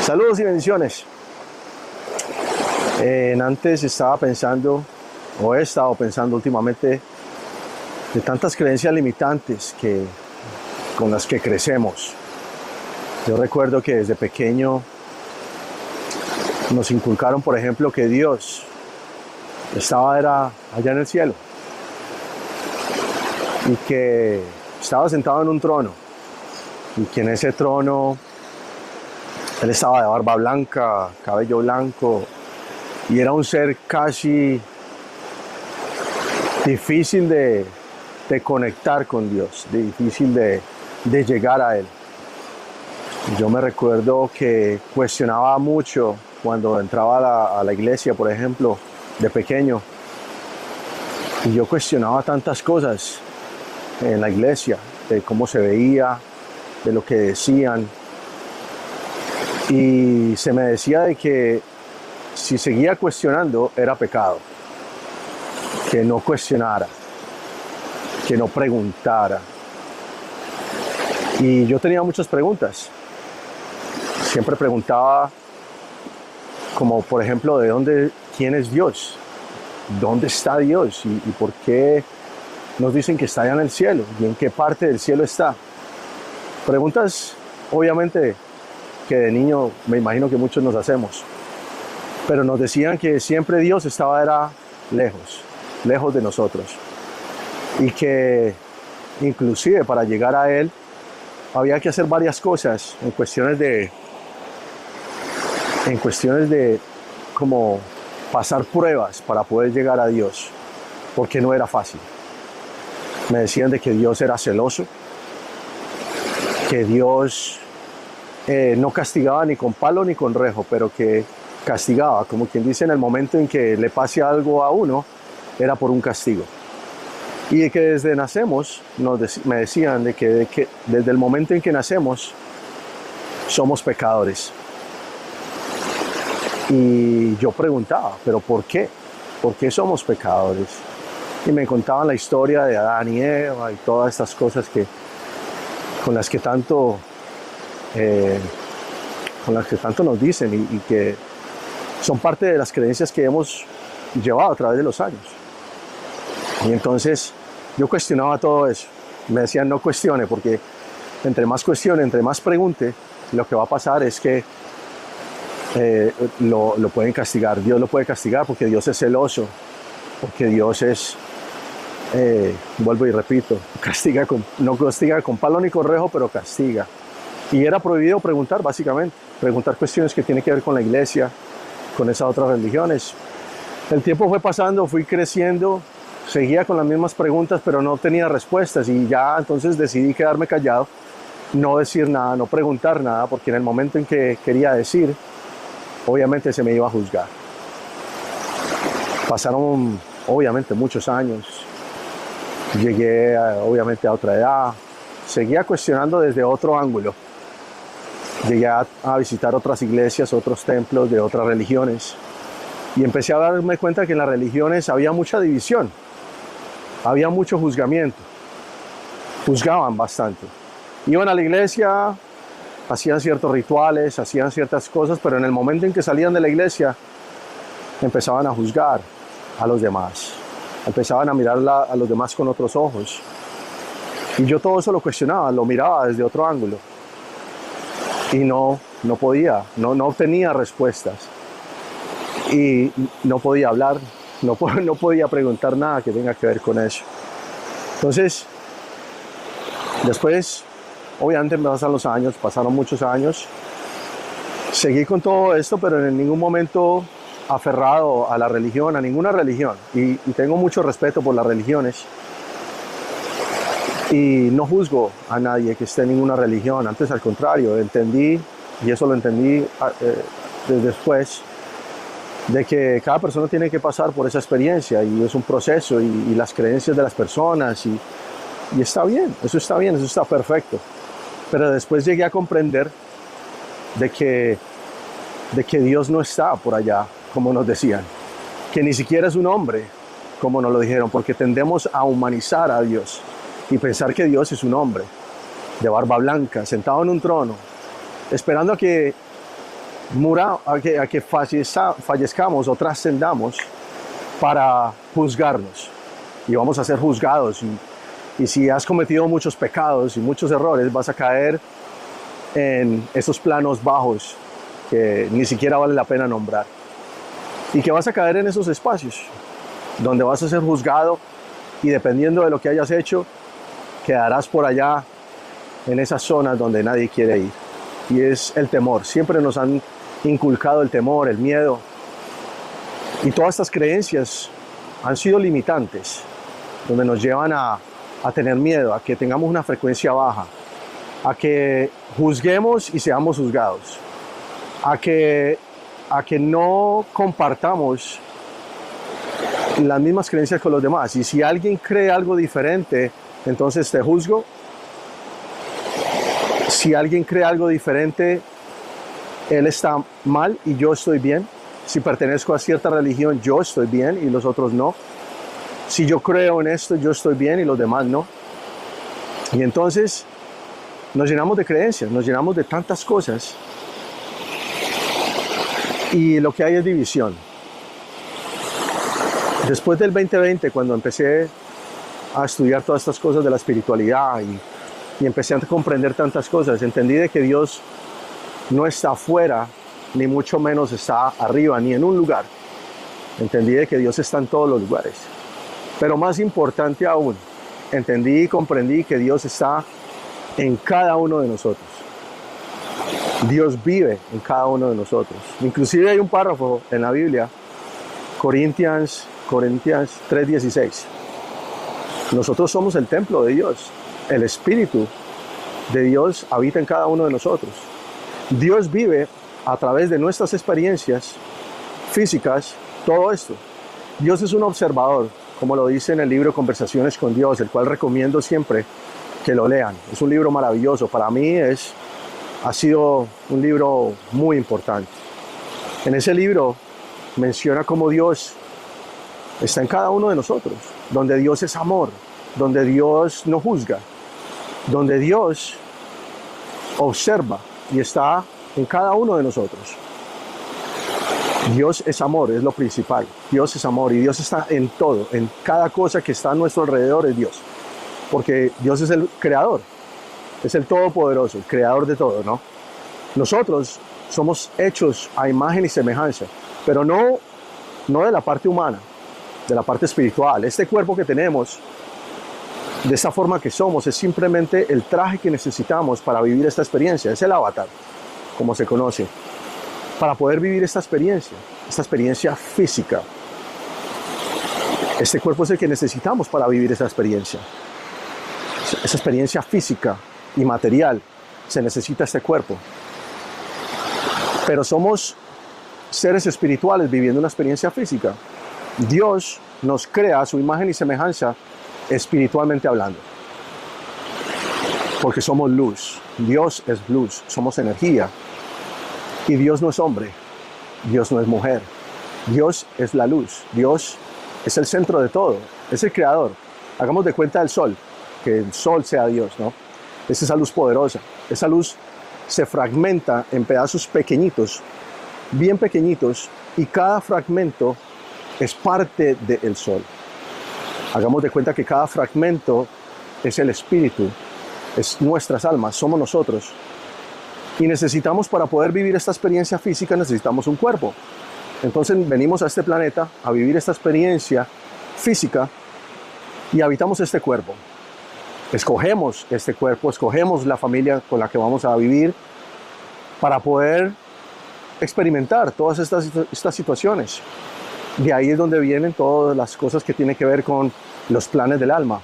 Saludos y bendiciones. Antes estaba pensando, o he estado pensando últimamente, de tantas creencias limitantes con las que crecemos. Yo recuerdo que desde pequeño nos inculcaron, por ejemplo, que Dios era allá en el cielo y que estaba sentado en un trono y que en ese trono Él estaba de barba blanca, cabello blanco, y era un ser casi difícil de conectar con Dios, difícil de llegar a Él. Yo me recuerdo que cuestionaba mucho cuando entraba a la iglesia, por ejemplo, de pequeño, y yo cuestionaba tantas cosas en la iglesia, de cómo se veía, de lo que decían. Y se me decía de que si seguía cuestionando era pecado, que no cuestionara, que no preguntara. Y yo tenía muchas preguntas. Siempre preguntaba, como por ejemplo, ¿quién es Dios? ¿Dónde está Dios? ¿Y por qué nos dicen que está allá en el cielo? ¿Y en qué parte del cielo está? Preguntas, obviamente, que de niño me imagino que muchos nos hacemos, pero nos decían que siempre Dios era lejos de nosotros, y que inclusive para llegar a Él había que hacer varias cosas en cuestiones de como pasar pruebas para poder llegar a Dios, porque no era fácil. Me decían de que Dios era celoso, que Dios no castigaba ni con palo ni con rejo, pero que castigaba, como quien dice, en el momento en que le pase algo a uno, era por un castigo. Y de que desde nacemos, me decían de que desde el momento en que nacemos, somos pecadores. Y yo preguntaba, ¿pero por qué? ¿Por qué somos pecadores? Y me contaban la historia de Adán y Eva y todas estas cosas con las que tanto nos dicen y que son parte de las creencias que hemos llevado a través de los años. Y entonces yo cuestionaba todo eso. Me decían, no cuestione, porque entre más cuestione, entre más pregunte, lo que va a pasar es que lo pueden castigar. Dios lo puede castigar porque Dios es celoso, porque Dios vuelvo y repito, no castiga con palo ni con rejo, pero castiga. Y era prohibido preguntar, básicamente, preguntar cuestiones que tienen que ver con la iglesia, con esas otras religiones. El tiempo fue pasando, fui creciendo, seguía con las mismas preguntas, pero no tenía respuestas, y ya entonces decidí quedarme callado, no decir nada, no preguntar nada, porque en el momento en que quería decir, obviamente se me iba a juzgar. Pasaron, obviamente, muchos años. Llegué, obviamente, a otra edad. Seguía cuestionando desde otro ángulo. Llegué a visitar otras iglesias, otros templos de otras religiones, y empecé a darme cuenta que en las religiones había mucha división, había mucho juzgamiento, juzgaban bastante. Iban a la iglesia, hacían ciertos rituales, hacían ciertas cosas, pero en el momento en que salían de la iglesia empezaban a juzgar a los demás, empezaban a mirar a los demás con otros ojos. Y yo todo eso lo cuestionaba, lo miraba desde otro ángulo. Y no podía, no obtenía respuestas. Y no podía hablar, no podía preguntar nada que tenga que ver con eso. Entonces, después, obviamente me pasan los años, pasaron muchos años. Seguí con todo esto, pero en ningún momento aferrado a la religión, a ninguna religión. Y tengo mucho respeto por las religiones. Y no juzgo a nadie que esté en ninguna religión, antes al contrario, entendí, y eso lo entendí después, de que cada persona tiene que pasar por esa experiencia, y es un proceso, y las creencias de las personas, y está bien, eso está perfecto. Pero después llegué a comprender de que Dios no está por allá, como nos decían, que ni siquiera es un hombre, como nos lo dijeron, porque tendemos a humanizar a Dios y pensar que Dios es un hombre de barba blanca, sentado en un trono, esperando a que a que fallezcamos o trascendamos para juzgarnos. Y vamos a ser juzgados. Y si has cometido muchos pecados y muchos errores, vas a caer en esos planos bajos que ni siquiera vale la pena nombrar. Y que vas a caer en esos espacios donde vas a ser juzgado y dependiendo de lo que hayas hecho, quedarás por allá en esas zonas donde nadie quiere ir. Y es el temor. Siempre nos han inculcado el temor, el miedo. Y todas estas creencias han sido limitantes, donde nos llevan a tener miedo, a que tengamos una frecuencia baja, a que juzguemos y seamos juzgados, a que no compartamos las mismas creencias con los demás. Y si alguien cree algo diferente, entonces te juzgo. Si alguien cree algo diferente, él está mal y yo estoy bien. Si pertenezco a cierta religión, yo estoy bien y los otros no. Si yo creo en esto, yo estoy bien y los demás no. Y entonces nos llenamos de creencias, nos llenamos de tantas cosas y lo que hay es división. Después del 2020, cuando empecé a estudiar todas estas cosas de la espiritualidad y empecé a comprender tantas cosas, entendí de que Dios no está afuera, ni mucho menos está arriba, ni en un lugar. Entendí de que Dios está en todos los lugares. Pero más importante aún, entendí y comprendí que Dios está en cada uno de nosotros. Dios vive en cada uno de nosotros. Inclusive hay un párrafo en la Biblia, Corintios 3:16. Nosotros somos el templo de Dios. El Espíritu de Dios habita en cada uno de nosotros. Dios vive a través de nuestras experiencias físicas, todo esto. Dios es un observador, como lo dice en el libro Conversaciones con Dios, el cual recomiendo siempre que lo lean. Es un libro maravilloso. Para mí ha sido un libro muy importante. En ese libro menciona cómo Dios está en cada uno de nosotros, donde Dios es amor, donde Dios no juzga, donde Dios observa y está en cada uno de nosotros. Dios es amor, es lo principal. Dios es amor y Dios está en todo, en cada cosa que está a nuestro alrededor es Dios. Porque Dios es el creador, es el todopoderoso, el creador de todo, ¿no? Nosotros somos hechos a imagen y semejanza, pero no de la parte humana, de la parte espiritual. Este cuerpo que tenemos, de esa forma que somos, es simplemente el traje que necesitamos para vivir esta experiencia. Es el avatar, como se conoce, para poder vivir esta experiencia física. Este cuerpo es el que necesitamos para vivir esa experiencia física y material. Se necesita este cuerpo. Pero somos seres espirituales viviendo una experiencia física. Dios nos crea a su imagen y semejanza espiritualmente hablando. Porque somos luz. Dios es luz. Somos energía. Y Dios no es hombre. Dios no es mujer. Dios es la luz. Dios es el centro de todo. Es el creador. Hagamos de cuenta del sol. Que el sol sea Dios, ¿no? Es esa luz poderosa. Esa luz se fragmenta en pedazos pequeñitos, bien pequeñitos, y cada fragmento es parte del sol. Hagamos de cuenta que cada fragmento es el espíritu, es nuestras almas, somos nosotros. Y necesitamos, para poder vivir esta experiencia física, necesitamos un cuerpo. Entonces venimos a este planeta a vivir esta experiencia física y habitamos este cuerpo. Escogemos este cuerpo, escogemos la familia con la que vamos a vivir para poder experimentar todas estas situaciones. De ahí es donde vienen todas las cosas que tienen que ver con los planes del alma.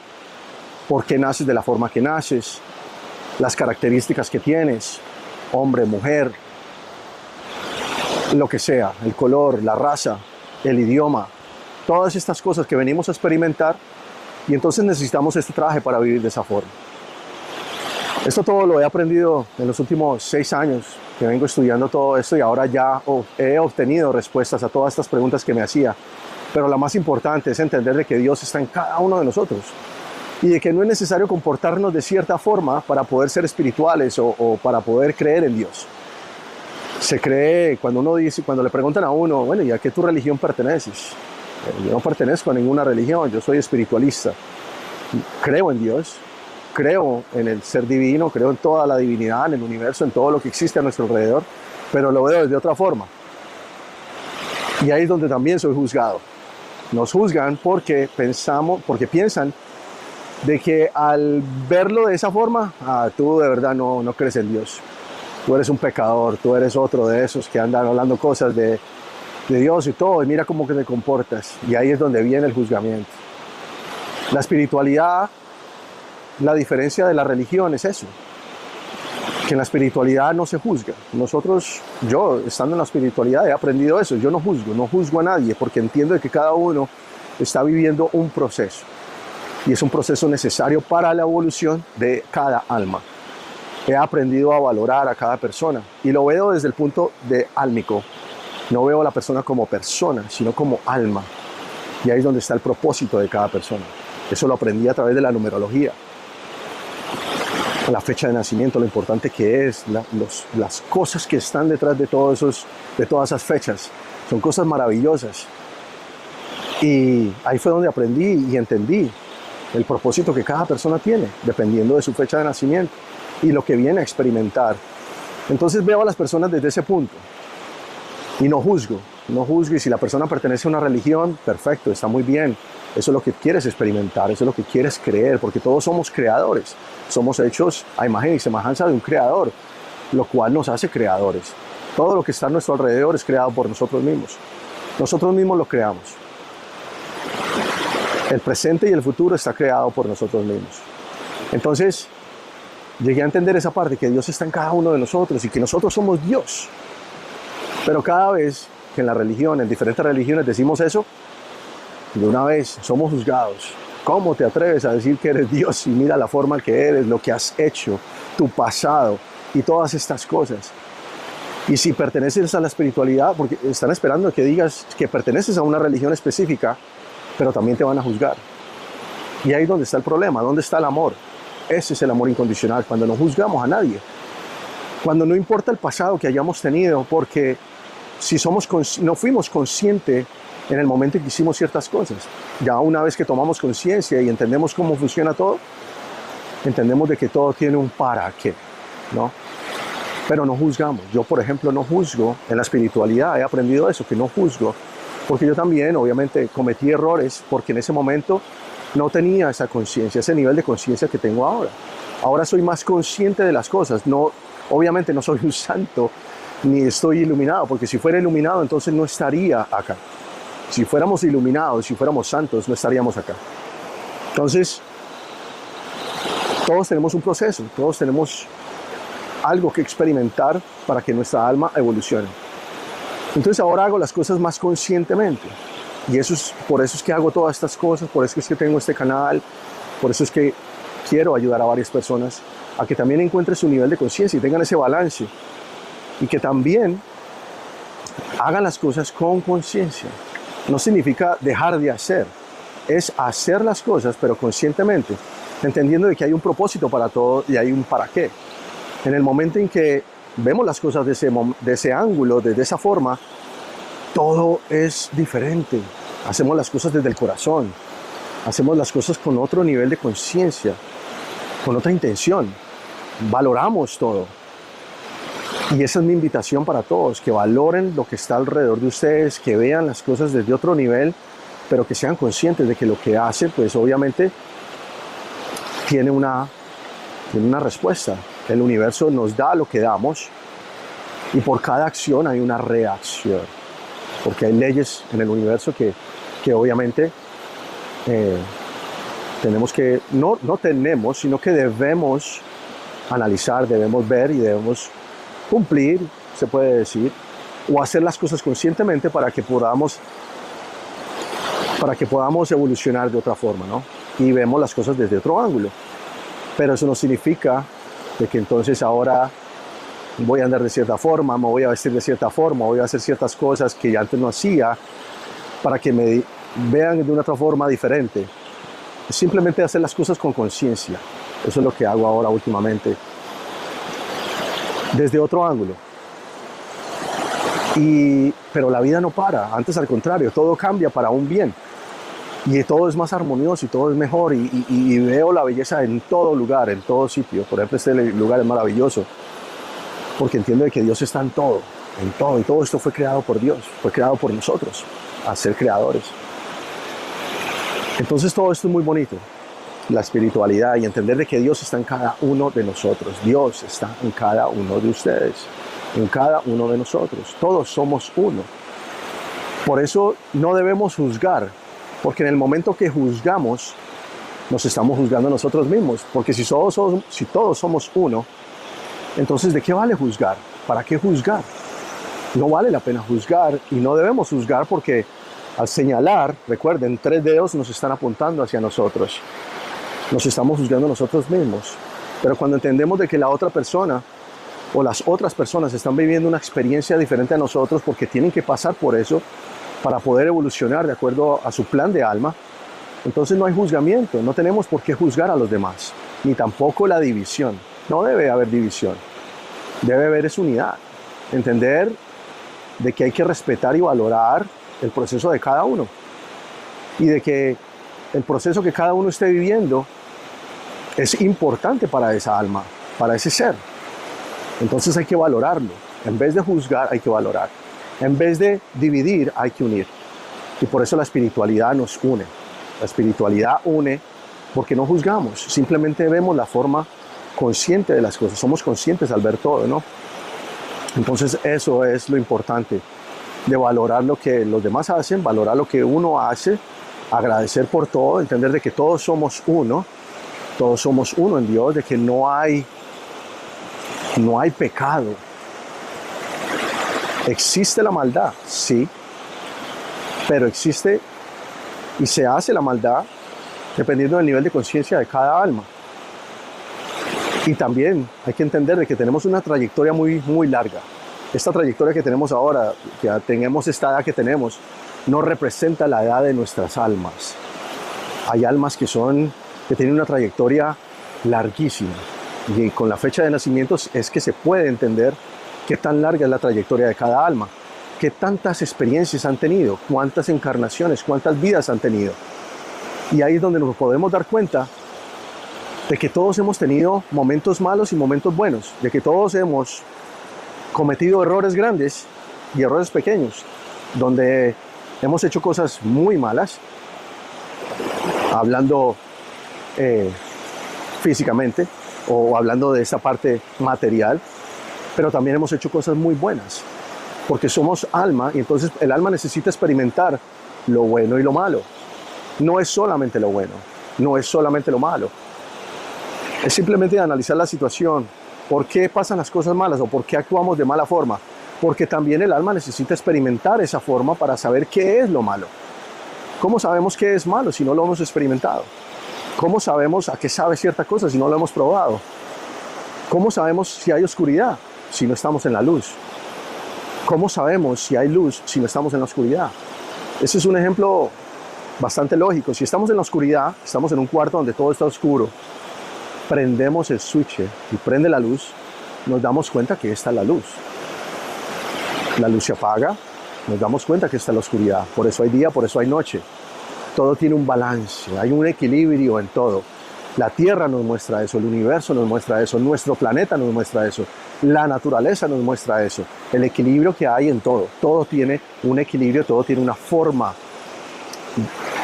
¿Por qué naces de la forma que naces? Las características que tienes, hombre, mujer, lo que sea, el color, la raza, el idioma, todas estas cosas que venimos a experimentar. Y entonces necesitamos este traje para vivir de esa forma. Esto todo lo he aprendido en los últimos 6 años que vengo estudiando todo esto y ahora ya he obtenido respuestas a todas estas preguntas que me hacía. Pero la más importante es entender de que Dios está en cada uno de nosotros y de que no es necesario comportarnos de cierta forma para poder ser espirituales o para poder creer en Dios. Se cree, cuando uno dice, cuando le preguntan a uno, bueno, ¿y a qué tu religión perteneces? Yo no pertenezco a ninguna religión, yo soy espiritualista. Creo en Dios, creo en el ser divino, creo en toda la divinidad, en el universo, en todo lo que existe a nuestro alrededor, pero lo veo desde otra forma. Y ahí es donde también soy juzgado. Nos juzgan porque piensan de que al verlo de esa forma, tú de verdad no crees en Dios. Tú eres un pecador, tú eres otro de esos que andan hablando cosas de Dios y todo, y mira cómo que te comportas. Y ahí es donde viene el juzgamiento. La espiritualidad, la diferencia de la religión es eso, que en la espiritualidad no se juzga. Yo estando en la espiritualidad he aprendido eso, yo no juzgo a nadie, porque entiendo que cada uno está viviendo un proceso, y es un proceso necesario para la evolución de cada alma. He aprendido a valorar a cada persona, y lo veo desde el punto de álmico. No veo a la persona como persona, sino como alma. Y ahí es donde está el propósito de cada persona. Eso lo aprendí a través de la numerología. La fecha de nacimiento, lo importante que es, las cosas que están detrás de todas esas fechas. Son cosas maravillosas. Y ahí fue donde aprendí y entendí el propósito que cada persona tiene, dependiendo de su fecha de nacimiento y lo que viene a experimentar. Entonces veo a las personas desde ese punto y no juzgo, y si la persona pertenece a una religión, perfecto, está muy bien. Eso es lo que quieres experimentar, eso es lo que quieres creer, porque todos somos creadores, somos hechos a imagen y semejanza de un creador, lo cual nos hace creadores. Todo lo que está a nuestro alrededor es creado por nosotros mismos. Nosotros mismos lo creamos. El presente y el futuro está creado por nosotros mismos. Entonces, llegué a entender esa parte, que Dios está en cada uno de nosotros y que nosotros somos Dios. Pero cada vez que en la religión, en diferentes religiones decimos eso, de una vez somos juzgados. ¿Cómo te atreves a decir que eres Dios? Y mira la forma que eres, lo que has hecho, tu pasado y todas estas cosas. Y si perteneces a la espiritualidad, porque están esperando que digas que perteneces a una religión específica, pero también te van a juzgar. Y ahí es donde está el problema, ¿dónde está el amor? Ese es el amor incondicional, cuando no juzgamos a nadie. Cuando no importa el pasado que hayamos tenido, porque si no fuimos conscientes en el momento en que hicimos ciertas cosas, ya una vez que tomamos conciencia y entendemos cómo funciona todo, entendemos de que todo tiene un para qué, ¿no? Pero no juzgamos. Yo, por ejemplo, no juzgo en la espiritualidad, he aprendido eso, que no juzgo, porque yo también, obviamente, cometí errores, porque en ese momento no tenía esa conciencia, ese nivel de conciencia que tengo ahora. Ahora soy más consciente de las cosas, obviamente no soy un santo, ni estoy iluminado, porque si fuera iluminado entonces no estaría acá. Si fuéramos iluminados, si fuéramos santos, no estaríamos acá. Entonces, todos tenemos un proceso, todos tenemos algo que experimentar para que nuestra alma evolucione. Entonces ahora hago las cosas más conscientemente. Y por eso es que hago todas estas cosas, por eso es que tengo este canal, por eso es que quiero ayudar a varias personas a que también encuentren su nivel de conciencia y tengan ese balance. Y que también hagan las cosas con conciencia. No significa dejar de hacer, es hacer las cosas pero conscientemente, entendiendo de que hay un propósito para todo y hay un para qué. En el momento en que vemos las cosas de ese ángulo, de esa forma, todo es diferente. Hacemos las cosas desde el corazón, hacemos las cosas con otro nivel de conciencia, con otra intención, valoramos todo. Y esa es mi invitación para todos, que valoren lo que está alrededor de ustedes, que vean las cosas desde otro nivel, pero que sean conscientes de que lo que hacen, pues obviamente tiene una respuesta. El universo nos da lo que damos y por cada acción hay una reacción. Porque hay leyes en el universo que obviamente tenemos que, no tenemos, sino que debemos analizar, debemos ver y debemos cumplir, se puede decir, o hacer las cosas conscientemente para que podamos evolucionar de otra forma, ¿no? Y vemos las cosas desde otro ángulo. Pero eso no significa de que entonces ahora voy a andar de cierta forma, me voy a vestir de cierta forma, voy a hacer ciertas cosas que antes no hacía para que me vean de una otra forma diferente. Simplemente hacer las cosas con conciencia. Eso es lo que hago ahora últimamente. Desde otro ángulo. Pero la vida no para, antes al contrario, todo cambia para un bien. Y todo es más armonioso y todo es mejor. Y veo la belleza en todo lugar, en todo sitio. Por ejemplo, este lugar es maravilloso porque entiendo de que Dios está en todo, en todo. Y todo esto fue creado por Dios, fue creado por nosotros, a ser creadores. Entonces todo esto es muy bonito. La espiritualidad y entender de que Dios está en cada uno de nosotros. Dios está en cada uno de ustedes, en cada uno de nosotros. Todos somos uno. Por eso no debemos juzgar, porque en el momento que juzgamos, nos estamos juzgando a nosotros mismos. Porque si todos somos uno, entonces ¿de qué vale juzgar? ¿Para qué juzgar? No vale la pena juzgar y no debemos juzgar porque al señalar, recuerden, 3 dedos nos están apuntando hacia nosotros. Nos estamos juzgando a nosotros mismos. Pero cuando entendemos de que la otra persona o las otras personas están viviendo una experiencia diferente a nosotros porque tienen que pasar por eso para poder evolucionar de acuerdo a su plan de alma, entonces no hay juzgamiento, no tenemos por qué juzgar a los demás, ni tampoco la división. No debe haber división, debe haber es unidad, entender de que hay que respetar y valorar el proceso de cada uno y de que el proceso que cada uno esté viviendo es importante para esa alma, para ese ser. Entonces hay que valorarlo. En vez de juzgar, hay que valorar. En vez de dividir, hay que unir. Y por eso la espiritualidad nos une. La espiritualidad une porque no juzgamos, simplemente vemos la forma consciente de las cosas. Somos conscientes al ver todo, ¿no? Entonces eso es lo importante, de valorar lo que los demás hacen, valorar lo que uno hace, agradecer por todo, entender de que todos somos uno en Dios, de que no hay pecado. Existe la maldad, sí, pero existe y se hace la maldad dependiendo del nivel de conciencia de cada alma. Y también hay que entender de que tenemos una trayectoria muy, muy larga. Esta trayectoria que tenemos ahora, que tenemos esta edad que tenemos, no representa la edad de nuestras almas. Hay almas que tienen una trayectoria larguísima. Y con la fecha de nacimiento es que se puede entender qué tan larga es la trayectoria de cada alma, qué tantas experiencias han tenido, cuántas encarnaciones, cuántas vidas han tenido. Y ahí es donde nos podemos dar cuenta de que todos hemos tenido momentos malos y momentos buenos, de que todos hemos cometido errores grandes y errores pequeños, donde hemos hecho cosas muy malas, hablando físicamente o hablando de esta parte material, pero también hemos hecho cosas muy buenas, porque somos alma y entonces el alma necesita experimentar lo bueno y lo malo. No es solamente lo bueno, no es solamente lo malo. Es simplemente analizar la situación, por qué pasan las cosas malas o por qué actuamos de mala forma, porque también el alma necesita experimentar esa forma para saber qué es lo malo. ¿Cómo sabemos qué es malo si no lo hemos experimentado? ¿Cómo sabemos a qué sabe cierta cosa si no lo hemos probado? ¿Cómo sabemos si hay oscuridad si no estamos en la luz? ¿Cómo sabemos si hay luz si no estamos en la oscuridad? Ese es un ejemplo bastante lógico. Si estamos en la oscuridad, estamos en un cuarto donde todo está oscuro, prendemos el switch y prende la luz, nos damos cuenta que está la luz. La luz se apaga, nos damos cuenta que está la oscuridad. Por eso hay día, por eso hay noche. Todo tiene un balance, hay un equilibrio en todo. La Tierra nos muestra eso, el universo nos muestra eso, nuestro planeta nos muestra eso, la naturaleza nos muestra eso, el equilibrio que hay en todo. Todo tiene un equilibrio, todo tiene una forma,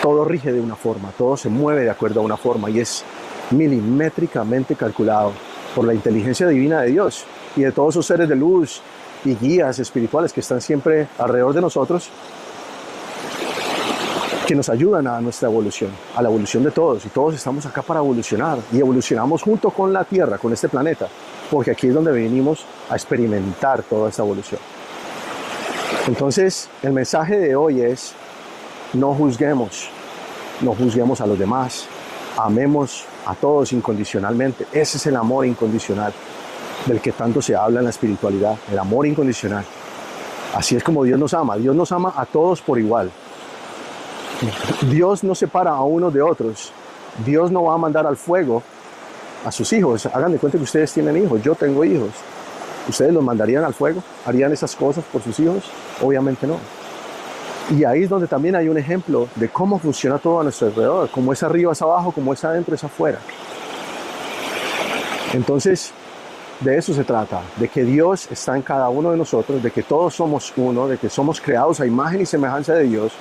todo rige de una forma, todo se mueve de acuerdo a una forma y es milimétricamente calculado por la inteligencia divina de Dios y de todos esos seres de luz y guías espirituales que están siempre alrededor de nosotros, que nos ayudan a nuestra evolución, a la evolución de todos, y todos estamos acá para evolucionar y evolucionamos junto con la Tierra, con este planeta, porque aquí es donde venimos a experimentar toda esta evolución. Entonces el mensaje de hoy es: no juzguemos a los demás, amemos a todos incondicionalmente. Ese es el amor incondicional del que tanto se habla en la espiritualidad, el amor incondicional. Así es como Dios nos ama a todos por igual. Dios no separa a unos de otros. Dios no va a mandar al fuego a sus hijos. Hagan de cuenta que ustedes tienen hijos, yo tengo hijos. ¿Ustedes los mandarían al fuego? ¿Harían esas cosas por sus hijos? Obviamente no. Y ahí es donde también hay un ejemplo de cómo funciona todo a nuestro alrededor, como es arriba es abajo, como es adentro es afuera. Entonces, de eso se trata, de que Dios está en cada uno de nosotros, de que todos somos uno, de que somos creados a imagen y semejanza de Dios,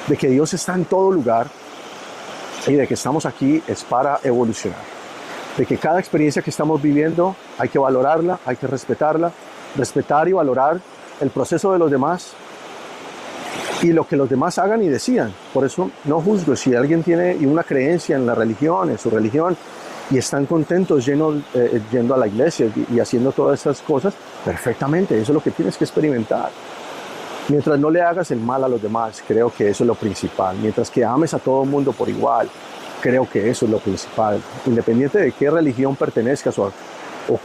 de que Dios está en todo lugar y de que estamos aquí es para evolucionar. De que cada experiencia que estamos viviendo hay que valorarla, hay que respetarla, respetar y valorar el proceso de los demás y lo que los demás hagan y decidan. Por eso no juzgo si alguien tiene una creencia en la religión, en su religión, y están contentos yendo a la iglesia y haciendo todas esas cosas, perfectamente, eso es lo que tienes que experimentar. Mientras no le hagas el mal a los demás, creo que eso es lo principal. Mientras que ames a todo el mundo por igual, creo que eso es lo principal. Independiente de qué religión pertenezcas o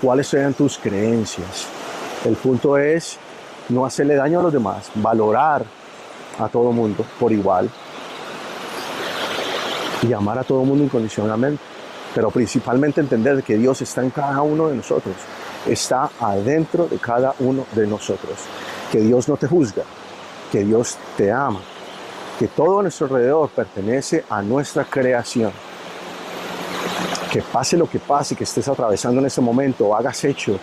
cuáles sean tus creencias. El punto es no hacerle daño a los demás, valorar a todo el mundo por igual y amar a todo el mundo incondicionalmente. Pero principalmente entender que Dios está en cada uno de nosotros, está adentro de cada uno de nosotros, que Dios no te juzga, que Dios te ama, que todo a nuestro alrededor pertenece a nuestra creación. Que pase lo que pase, que estés atravesando en ese momento o hagas hecho,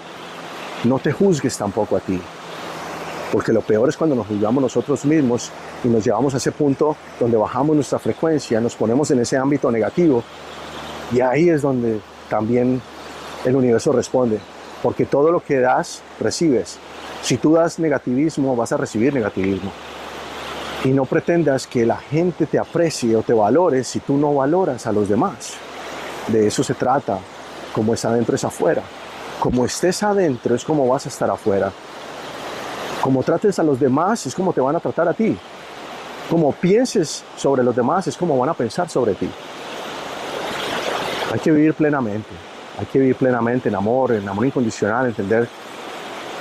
no te juzgues tampoco a ti. Porque lo peor es cuando nos juzgamos nosotros mismos y nos llevamos a ese punto donde bajamos nuestra frecuencia, nos ponemos en ese ámbito negativo. Y ahí es donde también el universo responde, porque todo lo que das, recibes. Si tú das negativismo, vas a recibir negativismo. Y no pretendas que la gente te aprecie o te valore si tú no valoras a los demás. De eso se trata, como es adentro es afuera. Como estés adentro es como vas a estar afuera. Como trates a los demás es como te van a tratar a ti. Como pienses sobre los demás es como van a pensar sobre ti. Hay que vivir plenamente en amor incondicional, entender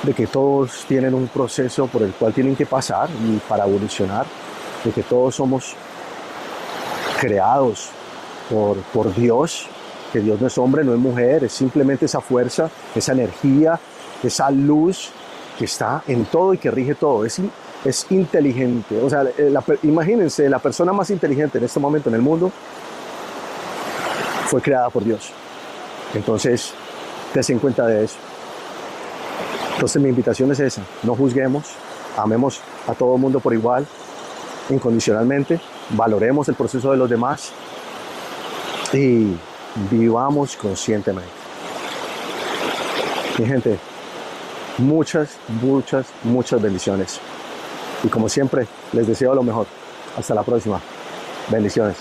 de que todos tienen un proceso por el cual tienen que pasar y para evolucionar, de que todos somos creados por Dios, que Dios no es hombre, no es mujer, es simplemente esa fuerza, esa energía, esa luz que está en todo y que rige todo, es inteligente. O sea, imagínense, la persona más inteligente en este momento en el mundo fue creada por Dios. Entonces, tense en cuenta de eso. Entonces mi invitación es esa, no juzguemos, amemos a todo el mundo por igual, incondicionalmente, valoremos el proceso de los demás y vivamos conscientemente. Mi gente, muchas bendiciones. Y como siempre, les deseo lo mejor. Hasta la próxima. Bendiciones.